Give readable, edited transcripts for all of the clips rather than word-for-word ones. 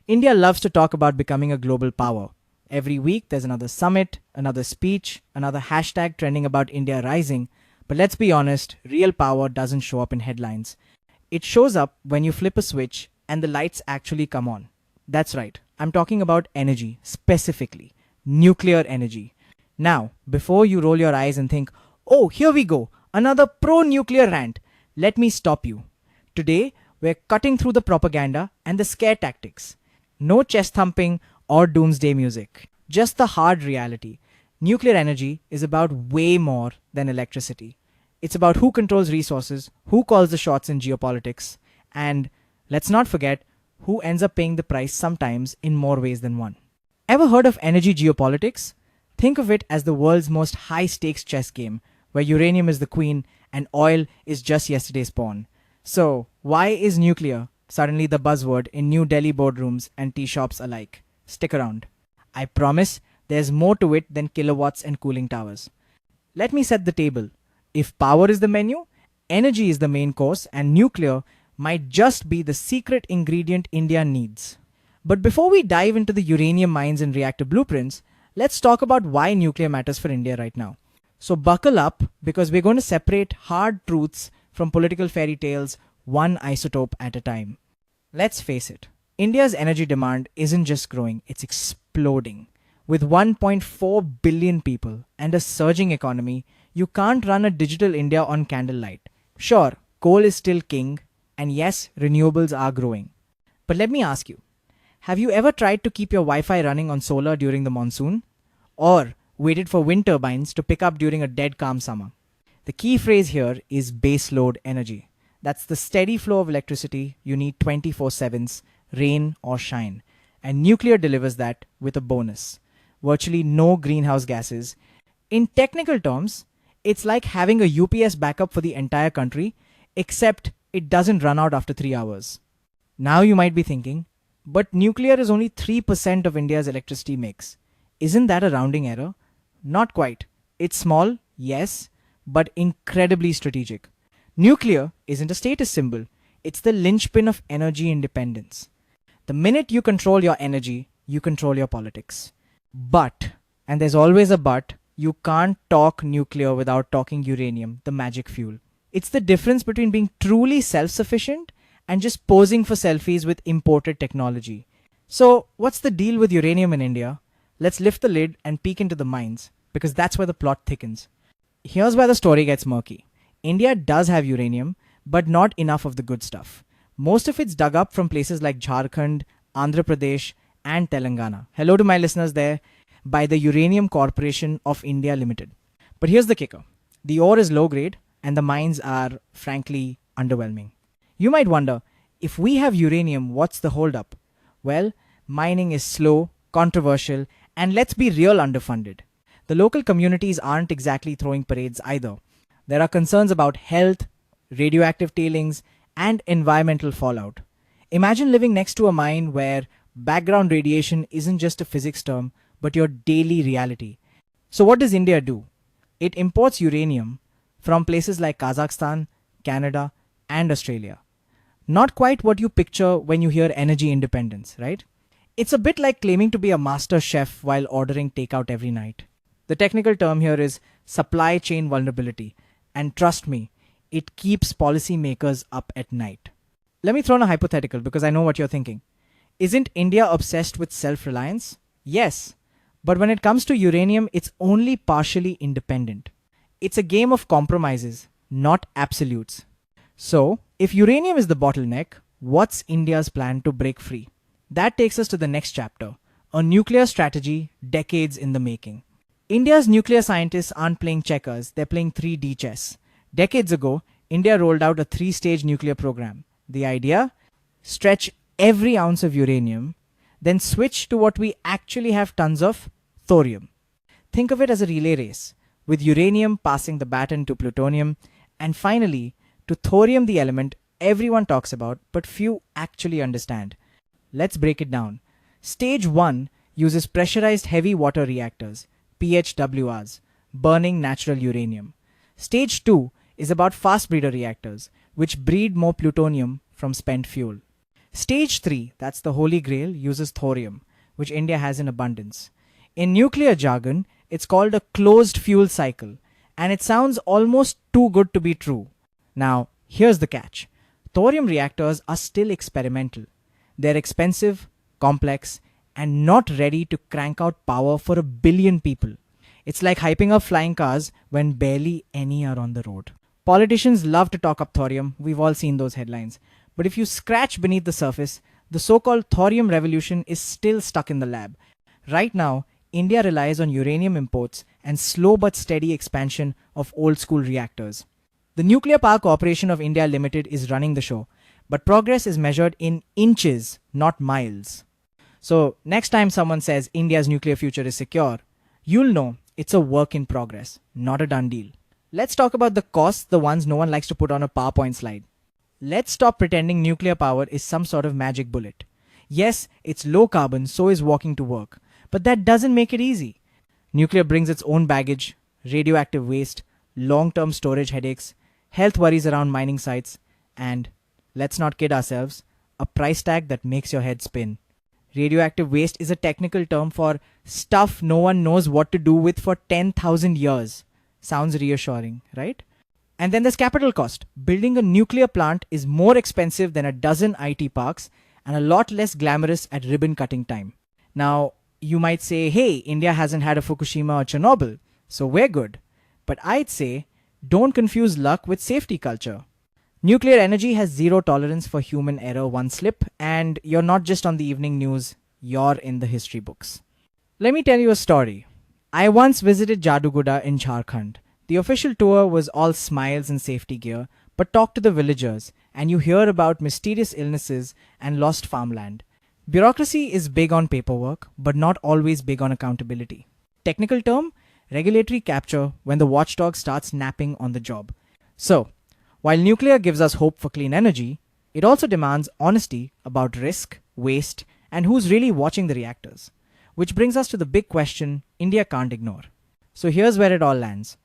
India loves to talk about becoming a global power. Every week there's another summit, another speech, another hashtag trending about India rising. But let's be honest, real power doesn't show up in headlines. It shows up when you flip a switch and the lights actually come on. That's right, I'm talking about energy, specifically nuclear energy. Now, before you roll your eyes and think, oh, here we go, another pro nuclear rant, let me stop you. Today, we're cutting through the propaganda and the scare tactics. No chest thumping or doomsday music. Just the hard reality. Nuclear energy is about way more than electricity. It's about who controls resources, who calls the shots in geopolitics, and let's not forget who ends up paying the price sometimes in more ways than one. Ever heard of energy geopolitics? Think of it as the world's most high stakes chess game, where uranium is the queen and oil is just yesterday's pawn. So, why is nuclear suddenly the buzzword in New Delhi boardrooms and tea shops alike? Stick around. I promise there's more to it than kilowatts and cooling towers. Let me set the table. If power is the menu, energy is the main course, and nuclear might just be the secret ingredient India needs. But before we dive into the uranium mines and reactor blueprints, let's talk about why nuclear matters for India right now. So buckle up because we're going to separate hard truths from political fairy tales one isotope at a time. Let's face it, India's energy demand isn't just growing, it's exploding. With 1.4 billion people and a surging economy, you can't run a digital India on candlelight. Sure, coal is still king, and yes, renewables are growing. But let me ask you, have you ever tried to keep your Wi-Fi running on solar during the monsoon? Or waited for wind turbines to pick up during a dead calm summer? The key phrase here is baseload energy. That's the steady flow of electricity you need 24/7s, rain or shine. And nuclear delivers that with a bonus. Virtually no greenhouse gases. In technical terms, it's like having a UPS backup for the entire country, except it doesn't run out after 3 hours. Now you might be thinking, but nuclear is only 3% of India's electricity mix. Isn't that a rounding error? Not quite. It's small, yes, but incredibly strategic. Nuclear isn't a status symbol, it's the linchpin of energy independence. The minute you control your energy, you control your politics. But, and there's always a but, you can't talk nuclear without talking uranium, the magic fuel. It's the difference between being truly self-sufficient and just posing for selfies with imported technology. So, what's the deal with uranium in India? Let's lift the lid and peek into the mines, because that's where the plot thickens. Here's where the story gets murky. India does have uranium, but not enough of the good stuff. Most of it's dug up from places like Jharkhand, Andhra Pradesh, and Telangana. Hello to my listeners there, by the Uranium Corporation of India Limited. But here's the kicker. The ore is low grade, and the mines are, frankly, underwhelming. You might wonder, if we have uranium, what's the holdup? Well, mining is slow, controversial, and let's be real underfunded. The local communities aren't exactly throwing parades either. There are concerns about health, radioactive tailings, and environmental fallout. Imagine living next to a mine where background radiation isn't just a physics term, but your daily reality. So what does India do? It imports uranium from places like Kazakhstan, Canada, and Australia. Not quite what you picture when you hear energy independence, right? It's a bit like claiming to be a master chef while ordering takeout every night. The technical term here is supply chain vulnerability. And trust me, it keeps policymakers up at night. Let me throw in a hypothetical because I know what you're thinking. Isn't India obsessed with self-reliance? Yes. But when it comes to uranium, it's only partially independent. It's a game of compromises, not absolutes. So, if uranium is the bottleneck, what's India's plan to break free? That takes us to the next chapter, a nuclear strategy decades in the making. India's nuclear scientists aren't playing checkers, they're playing 3D chess. Decades ago, India rolled out a 3-stage nuclear program. The idea? Stretch every ounce of uranium, then switch to what we actually have tons of, thorium. Think of it as a relay race, with uranium passing the baton to plutonium, and finally, to thorium, the element everyone talks about but few actually understand. Let's break it down. Stage 1 uses pressurized heavy water reactors, PHWRs, burning natural uranium. Stage 2 is about fast breeder reactors, which breed more plutonium from spent fuel. Stage 3, that's the holy grail, uses thorium, which India has in abundance. In nuclear jargon, it's called a closed fuel cycle, and it sounds almost too good to be true. Now, here's the catch: thorium reactors are still experimental. They're expensive, complex, and not ready to crank out power for a billion people. It's like hyping up flying cars when barely any are on the road. Politicians love to talk up thorium, we've all seen those headlines. But if you scratch beneath the surface, the so called thorium revolution is still stuck in the lab. Right now, India relies on uranium imports and slow but steady expansion of old school reactors. The Nuclear Power Corporation of India Limited is running the show, but progress is measured in inches, not miles. So, next time someone says India's nuclear future is secure, you'll know it's a work in progress, not a done deal. Let's talk about the costs, the ones no one likes to put on a PowerPoint slide. Let's stop pretending nuclear power is some sort of magic bullet. Yes, it's low carbon, so is walking to work. But that doesn't make it easy. Nuclear brings its own baggage, radioactive waste, long term storage headaches, health worries around mining sites, and, let's not kid ourselves, a price tag that makes your head spin. Radioactive waste is a technical term for stuff no one knows what to do with for 10,000 years. Sounds reassuring, right? And then there's capital cost. Building a nuclear plant is more expensive than a dozen IT parks and a lot less glamorous at ribbon cutting time. Now, you might say, hey, India hasn't had a Fukushima or Chernobyl, so we're good. But I'd say, don't confuse luck with safety culture. Nuclear energy has zero tolerance for human error, one slip, and you're not just on the evening news, you're in the history books. Let me tell you a story. I once visited Jaduguda in Jharkhand. The official tour was all smiles and safety gear, but talk to the villagers, and you hear about mysterious illnesses and lost farmland. Bureaucracy is big on paperwork, but not always big on accountability. Technical term, regulatory capture when the watchdog starts napping on the job. So, while nuclear gives us hope for clean energy, it also demands honesty about risk, waste, and who's really watching the reactors. Which brings us to the big question India can't ignore. So here's where it all lands.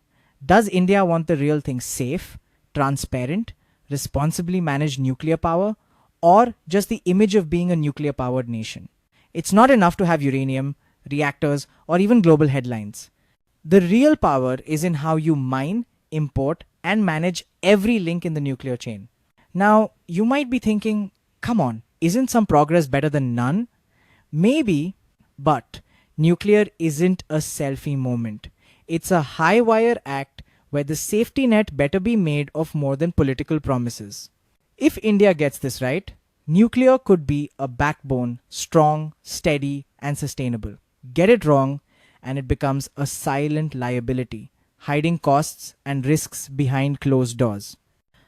Does India want the real thing safe, transparent, responsibly managed nuclear power, or just the image of being a nuclear powered nation? It's not enough to have uranium, reactors, or even global headlines. The real power is in how you mine, import, and manage every link in the nuclear chain. Now, you might be thinking, come on, isn't some progress better than none? Maybe, but nuclear isn't a selfie moment. It's a high wire act where the safety net better be made of more than political promises. If India gets this right, nuclear could be a backbone, strong, steady, and sustainable. Get it wrong, and it becomes a silent liability, hiding costs and risks behind closed doors.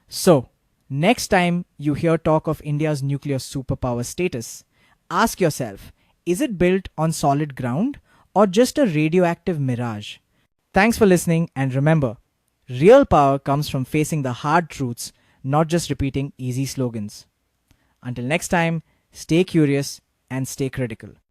So, next time you hear talk of India's nuclear superpower status, ask yourself, is it built on solid ground or just a radioactive mirage? Thanks for listening, and remember, real power comes from facing the hard truths, not just repeating easy slogans. Until next time, stay curious and stay critical.